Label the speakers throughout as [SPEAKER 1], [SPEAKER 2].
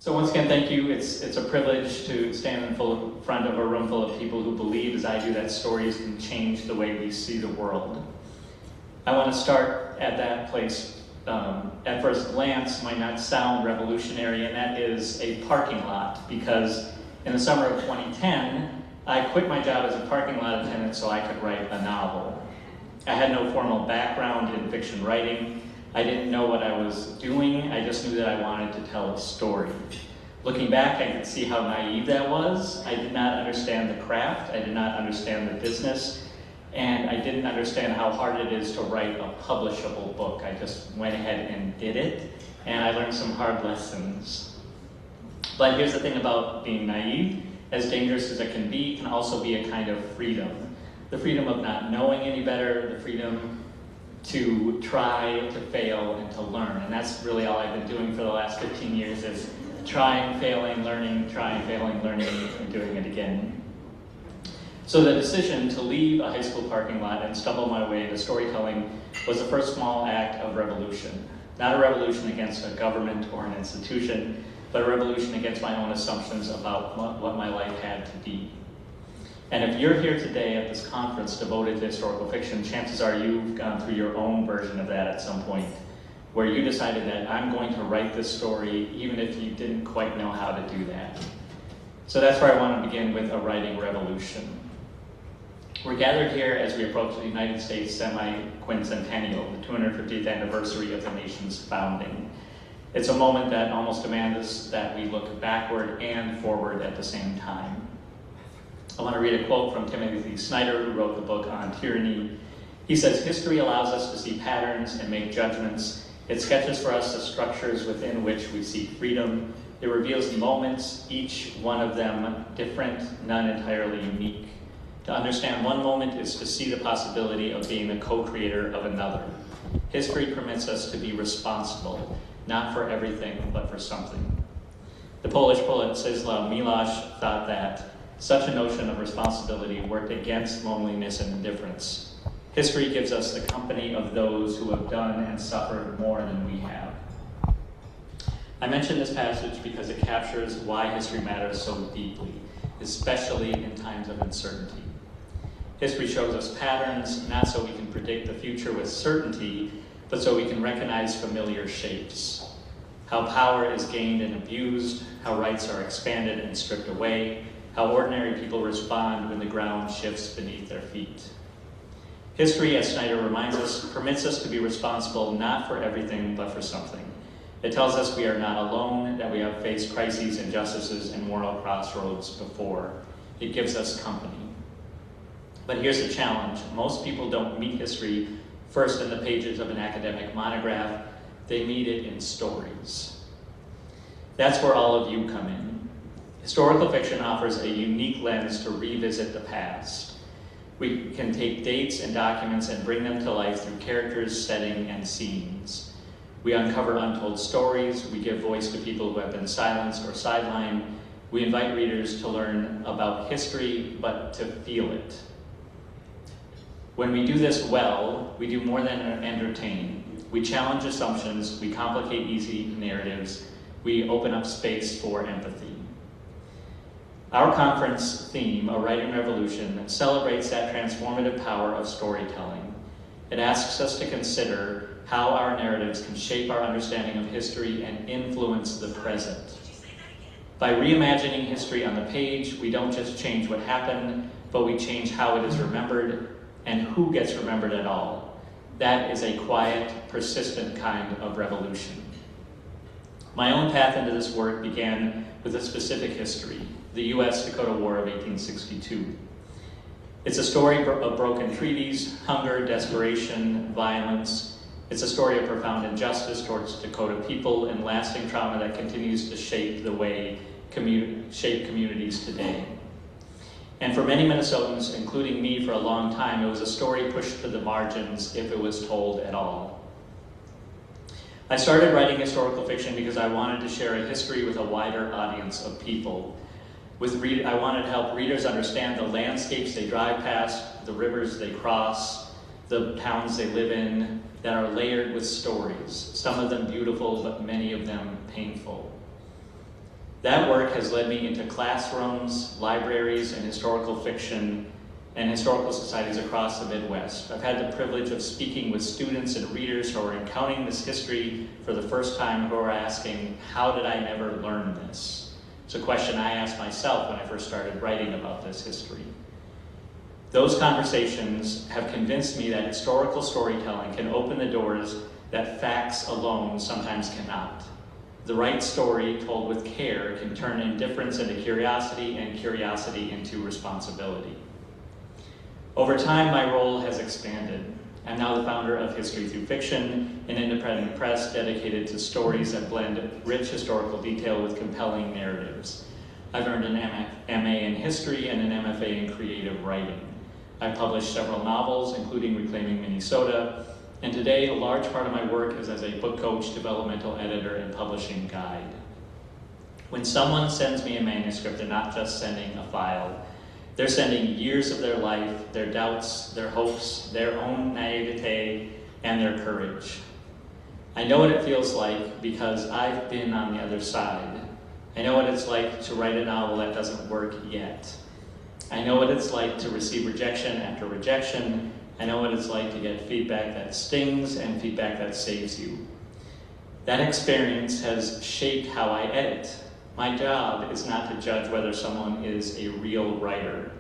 [SPEAKER 1] So once again, thank you. It's a privilege to stand in front of a room full of people who believe, as I do, that stories can change the way we see the world. I want to start at that place. At first glance, might not sound revolutionary, and that is a parking lot, because in the summer of 2010, I quit my job as a parking lot attendant so I could write a novel. I had no formal background in fiction writing. I didn't know what I was doing. I just knew that I wanted to tell a story. Looking back, I could see how naive that was. I did not understand the craft. I did not understand the business. And I didn't understand how hard it is to write a publishable book. I just went ahead and did it, and I learned some hard lessons. But here's the thing about being naive. As dangerous as it can also be a kind of freedom. The freedom of not knowing any better, the freedom to try, to fail, and to learn. And that's really all I've been doing for the last 15 years is trying, failing, learning, trying, failing, learning, and doing it again. So the decision to leave a high school parking lot and stumble my way into storytelling was the first small act of revolution. Not a revolution against a government or an institution, but a revolution against my own assumptions about what my life had to be. And if you're here today at this conference devoted to historical fiction, chances are you've gone through your own version of that at some point, where you decided that I'm going to write this story even if you didn't quite know how to do that. So that's where I want to begin with a writing revolution. We're gathered here as we approach the United States semi-quincentennial, the 250th anniversary of the nation's founding. It's a moment that almost demands that we look backward and forward at the same time. I want to read a quote from Timothy Snyder, who wrote the book on tyranny. He says, "History allows us to see patterns and make judgments. It sketches for us the structures within which we seek freedom. It reveals moments, each one of them different, none entirely unique. To understand one moment is to see the possibility of being the co-creator of another. History permits us to be responsible, not for everything, but for something." The Polish poet Czesław Miłosz thought that such a notion of responsibility worked against loneliness and indifference. History gives us the company of those who have done and suffered more than we have. I mention this passage because it captures why history matters so deeply, especially in times of uncertainty. History shows us patterns, not so we can predict the future with certainty, but so we can recognize familiar shapes. How power is gained and abused, how rights are expanded and stripped away, how ordinary people respond when the ground shifts beneath their feet. History, as Snyder reminds us, permits us to be responsible not for everything, but for something. It tells us we are not alone, that we have faced crises, injustices, and moral crossroads before. It gives us company. But here's the challenge. Most people don't meet history first in the pages of an academic monograph. They meet it in stories. That's where all of you come in. Historical fiction offers a unique lens to revisit the past. We can take dates and documents and bring them to life through characters, setting, and scenes. We uncover untold stories. We give voice to people who have been silenced or sidelined. We invite readers to learn about history, but to feel it. When we do this well, we do more than entertain. We challenge assumptions, we complicate easy narratives, we open up space for empathy. Our conference theme, A Writing Revolution, celebrates that transformative power of storytelling. It asks us to consider how our narratives can shape our understanding of history and influence the present. By reimagining history on the page, we don't just change what happened, but we change how it is remembered and who gets remembered at all. That is a quiet, persistent kind of revolution. My own path into this work began with a specific history, the US-Dakota War of 1862. It's a story of broken treaties, hunger, desperation, violence. It's a story of profound injustice towards Dakota people and lasting trauma that continues to shape the way shape communities today. And for many Minnesotans, including me for a long time, it was a story pushed to the margins if it was told at all. I started writing historical fiction because I wanted to share a history with a wider audience of people. I wanted to help readers understand the landscapes they drive past, the rivers they cross, the towns they live in, that are layered with stories, some of them beautiful, but many of them painful. That work has led me into classrooms, libraries, and historical fiction and historical societies across the Midwest. I've had the privilege of speaking with students and readers who are encountering this history for the first time, who are asking, how did I never learn this? It's a question I asked myself when I first started writing about this history. Those conversations have convinced me that historical storytelling can open the doors that facts alone sometimes cannot. The right story told with care can turn indifference into curiosity and curiosity into responsibility. Over time, my role has expanded. I'm now the founder of History Through Fiction, an independent press dedicated to stories that blend rich historical detail with compelling narratives. I've earned an MA in history and an MFA in creative writing. I've published several novels, including Reclaiming Minnesota, and today a large part of my work is as a book coach, developmental editor, and publishing guide. When someone sends me a manuscript, they're not just sending a file. They're sending years of their life, their doubts, their hopes, their own naivete, and their courage. I know what it feels like because I've been on the other side. I know what it's like to write a novel that doesn't work yet. I know what it's like to receive rejection after rejection. I know what it's like to get feedback that stings and feedback that saves you. That experience has shaped how I edit. My job is not to judge whether someone is a real writer.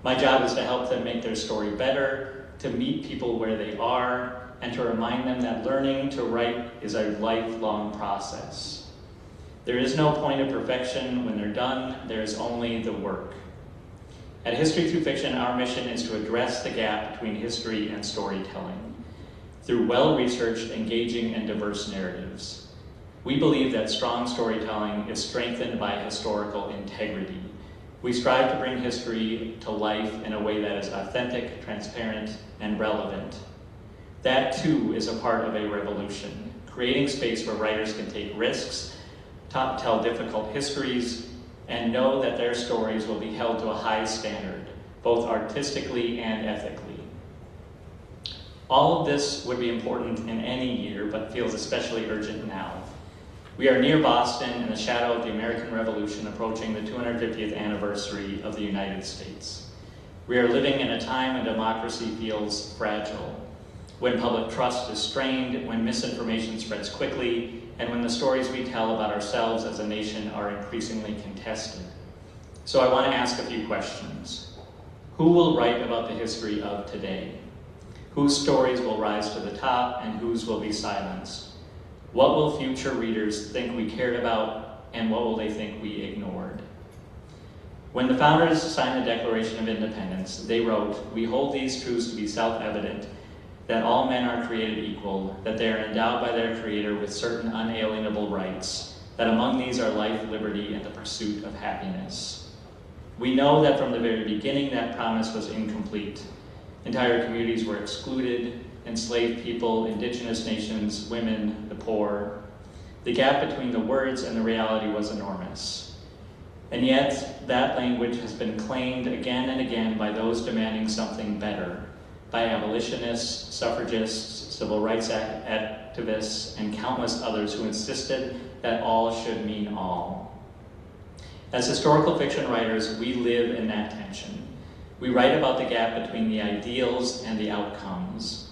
[SPEAKER 1] My job is to help them make their story better, to meet people where they are, and to remind them that learning to write is a lifelong process. There is no point of perfection when they're done, there is only the work. At History Through Fiction, our mission is to address the gap between history and storytelling through well-researched, engaging, and diverse narratives. We believe that strong storytelling is strengthened by historical integrity. We strive to bring history to life in a way that is authentic, transparent, and relevant. That, too, is a part of a revolution, creating space where writers can take risks, tell difficult histories, and know that their stories will be held to a high standard, both artistically and ethically. All of this would be important in any year, but feels especially urgent now. We are near Boston in the shadow of the American Revolution, approaching the 250th anniversary of the United States. We are living in a time when democracy feels fragile, when public trust is strained, when misinformation spreads quickly, and when the stories we tell about ourselves as a nation are increasingly contested. So I want to ask a few questions. Who will write about the history of today? Whose stories will rise to the top and whose will be silenced? What will future readers think we cared about, and what will they think we ignored? When the founders signed the Declaration of Independence, they wrote, "We hold these truths to be self-evident, that all men are created equal, that they are endowed by their Creator with certain unalienable rights, that among these are life, liberty, and the pursuit of happiness." We know that from the very beginning that promise was incomplete. Entire communities were excluded, enslaved people, indigenous nations, women, the poor. The gap between the words and the reality was enormous. And yet, that language has been claimed again and again by those demanding something better, by abolitionists, suffragists, civil rights activists, and countless others who insisted that all should mean all. As historical fiction writers, we live in that tension. We write about the gap between the ideals and the outcomes.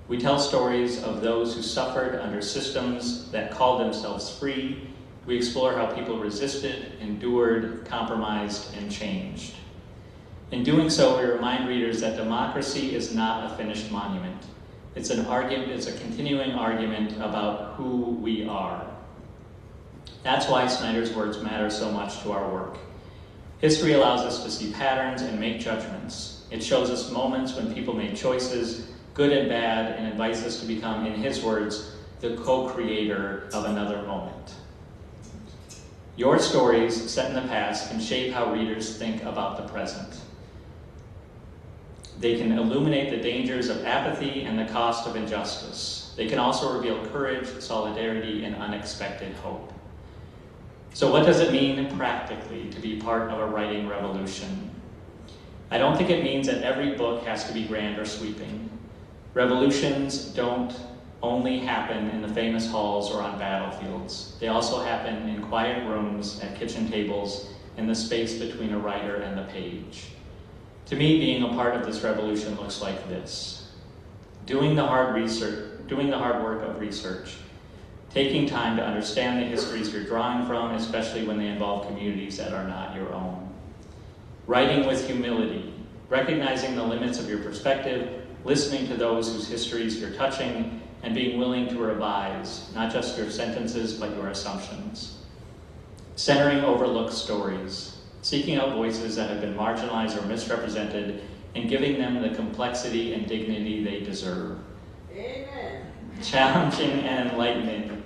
[SPEAKER 1] We tell stories of those who suffered under systems that called themselves free. We explore how people resisted, endured, compromised, and changed. In doing so, we remind readers that democracy is not a finished monument. It's a continuing argument about who we are. That's why Snyder's words matter so much to our work. History allows us to see patterns and make judgments. It shows us moments when people made choices, good and bad, and invites us to become, in his words, the co-creator of another moment. Your stories set in the past can shape how readers think about the present. They can illuminate the dangers of apathy and the cost of injustice. They can also reveal courage, solidarity, and unexpected hope. So what does it mean practically to be part of a writing revolution? I don't think it means that every book has to be grand or sweeping. Revolutions don't only happen in the famous halls or on battlefields. They also happen in quiet rooms, at kitchen tables, in the space between a writer and the page. To me, being a part of this revolution looks like this: doing the hard work of research, taking time to understand the histories you're drawing from, especially when they involve communities that are not your own. Writing with humility, recognizing the limits of your perspective, listening to those whose histories you're touching, and being willing to revise, not just your sentences, but your assumptions. Centering overlooked stories, seeking out voices that have been marginalized or misrepresented, and giving them the complexity and dignity they deserve.
[SPEAKER 2] Amen.
[SPEAKER 1] Challenging and enlightening,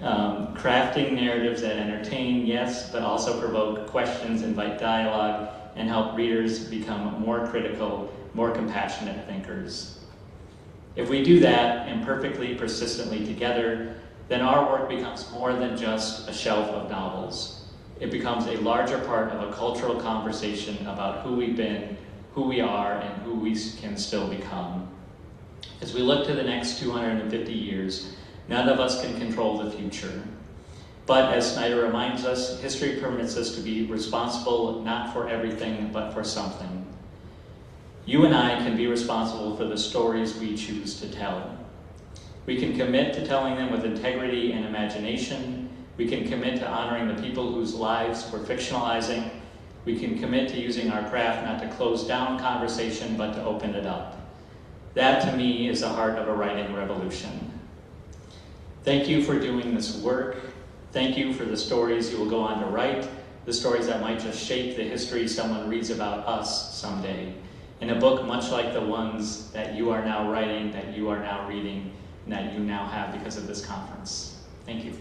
[SPEAKER 1] crafting narratives that entertain, yes, but also provoke questions, invite dialogue, and help readers become more critical, more compassionate thinkers. If we do that imperfectly, persistently together, then our work becomes more than just a shelf of novels. It becomes a larger part of a cultural conversation about who we've been, who we are, and who we can still become. As we look to the next 250 years, none of us can control the future. But as Snyder reminds us, history permits us to be responsible not for everything, but for something. You and I can be responsible for the stories we choose to tell. We can commit to telling them with integrity and imagination. We can commit to honoring the people whose lives we're fictionalizing. We can commit to using our craft not to close down conversation, but to open it up. That, to me, is the heart of a writing revolution. Thank you for doing this work. Thank you for the stories you will go on to write, the stories that might just shape the history someone reads about us someday, in a book much like the ones that you are now writing, that you are now reading, and that you now have because of this conference. Thank you.